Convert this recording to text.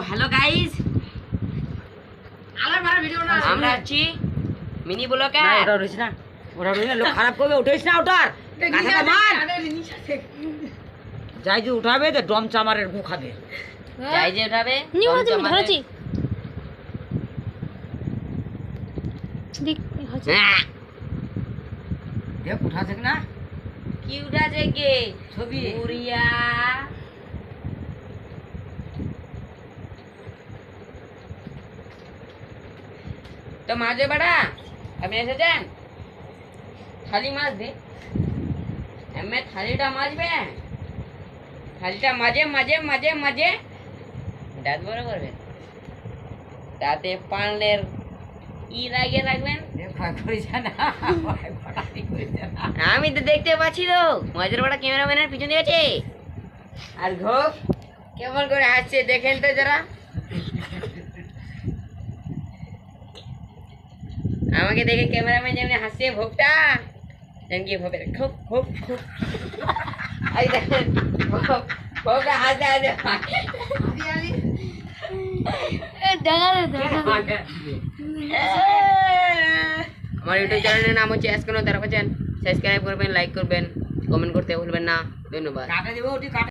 Hello guys, আমরা আছি mini ব্লকে। ওটা উঠিস না, ওটা উঠিস না, লোক খারাপ করবে, উঠিস না ওটার কাঁথাটা মার। যাই যে উঠাবে তো ডম চামারের গু খাবে। যাই যে উঠাবে ধরেছি হ্যাঁ, দেখ উঠাছে না কি উঠাছে কে ছবি। উড়িয়া তো মাঝে বাড়া আপনি এসেছেন, থালি মাছ দে। এমনি থালিটা মাজবে, থালিটা মাঝে মাঝে মাঝে মাঝে দাঁত বড় করবেন, তাতে পানলের ই লাগিয়ে রাখবেন। ভয় করিস না, ভয় করিস না। আমি তো দেখতে পাচ্ছি তো মজার বড় ক্যামেরাম্যানের পিছনে আছে। আর ঘোষ কেমন করে হাসছে দেখেন তো যারা। আমাকে দেখে ক্যামেরাম্যান যেমনি হাসছে ভোগটা যেমন ভোগে খুব খুব খুব এই দেখেন ভোগটা হাসতে হাসতে আমার ইউটিউব চ্যানেলের নাম হচ্ছে এসকনো তারা সাবস্ক্রাইব করবেন, লাইক করবেন, কমেন্ট করতে ভুলবেন না। ধন্যবাদ। কাটা দেবো ওটি কাটা।